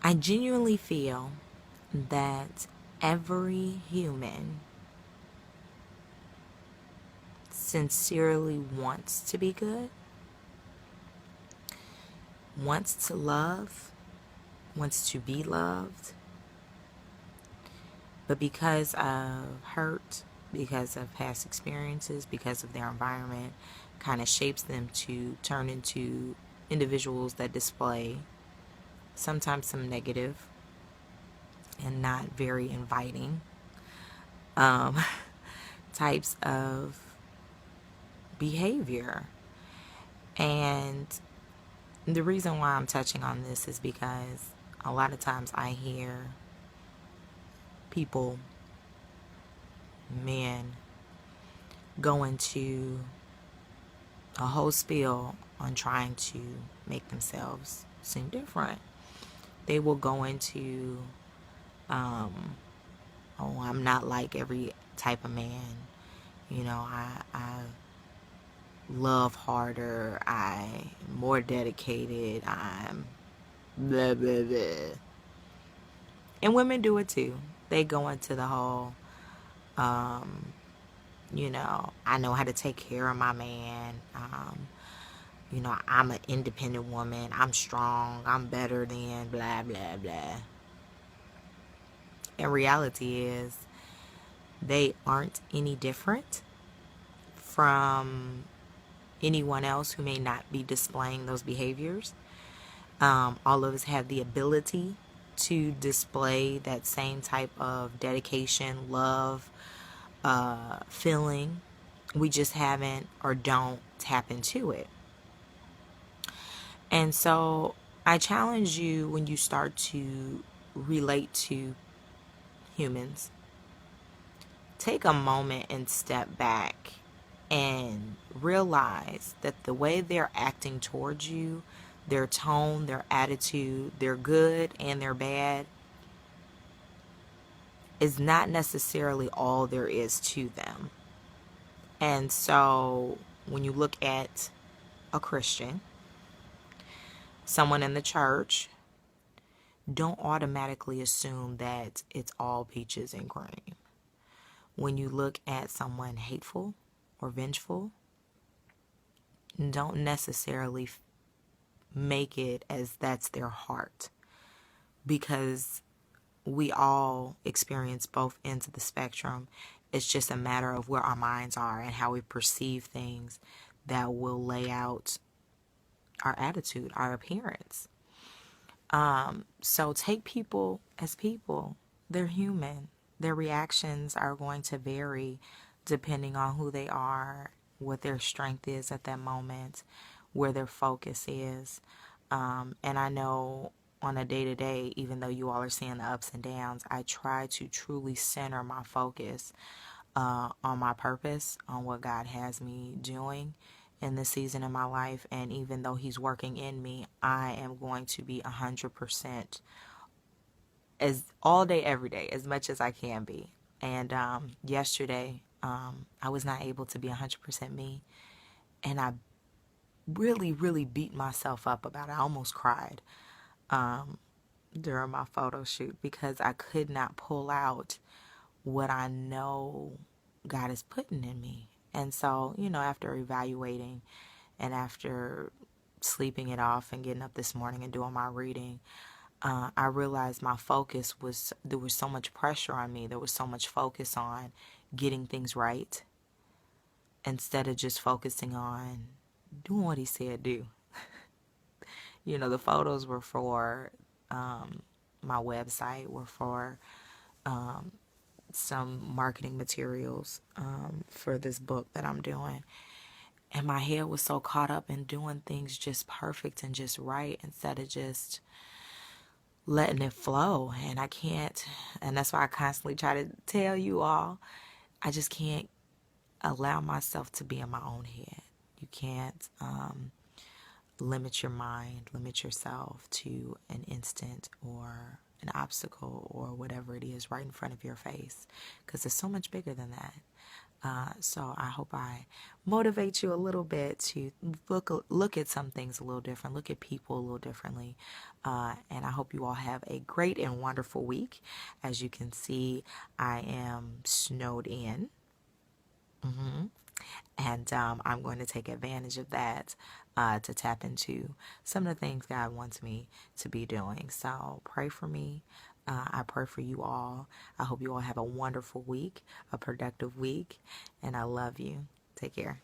I genuinely feel that every human sincerely wants to be good, wants to love, wants to be loved, but because of hurt, because of past experiences, because of their environment, kind of shapes them to turn into individuals that display sometimes some negative and not very inviting um, types of behavior. And the reason why I'm touching on this is because a lot of times I hear people, men, go into a whole spiel on trying to make themselves seem different. They will go into, oh, I'm not like every type of man. I love harder. I'm more dedicated. I'm blah, blah, blah. And women do it too. They go into the whole, I know how to take care of my man. I'm an independent woman. I'm strong. I'm better than blah, blah, blah. And reality is, they aren't any different from anyone else who may not be displaying those behaviors. All of us have the ability to display that same type of dedication, love, feeling. We just haven't or don't tap into it. And so I challenge you, when you start to relate to humans, take a moment and step back and realize that the way they're acting towards you, their tone, their attitude, their good and their bad, is not necessarily all there is to them. And so when you look at a Christian, someone in the church, don't automatically assume that it's all peaches and cream. When you look at someone hateful or vengeful, don't necessarily make it as that's their heart, because we all experience both ends of the spectrum. It's just a matter of where our minds are and how we perceive things that will lay out our attitude, our appearance. So take people as people. They're human. Their reactions are going to vary depending on who they are, what their strength is at that moment, where their focus is. And I know on a day to day, even though you all are seeing the ups and downs, I try to truly center my focus on my purpose, on what God has me doing in this season in my life. And even though He's working in me, I am going to be 100% as all day, every day, as much as I can be. And yesterday, I was not able to be 100% me. And I really, really beat myself up about it. I almost cried during my photo shoot because I could not pull out what I know God is putting in me. And so, after evaluating and after sleeping it off and getting up this morning and doing my reading, I realized my focus was, there was so much pressure on me. There was so much focus on getting things right instead of just focusing on doing what He said do. The photos were for my website, were for some marketing materials for this book that I'm doing. And my head was so caught up in doing things just perfect and just right instead of just letting it flow. And I can't, and that's why I constantly try to tell you all, I just can't allow myself to be in my own head. You can't limit your mind, limit yourself to an instant or an obstacle or whatever it is right in front of your face, because it's so much bigger than that. So I hope I motivate you a little bit to look at some things a little different, look at people a little differently. And I hope you all have a great and wonderful week. As you can see, I am snowed in. And I'm going to take advantage of that to tap into some of the things God wants me to be doing. So pray for me. I pray for you all. I hope you all have a wonderful week, a productive week, and I love you. Take care.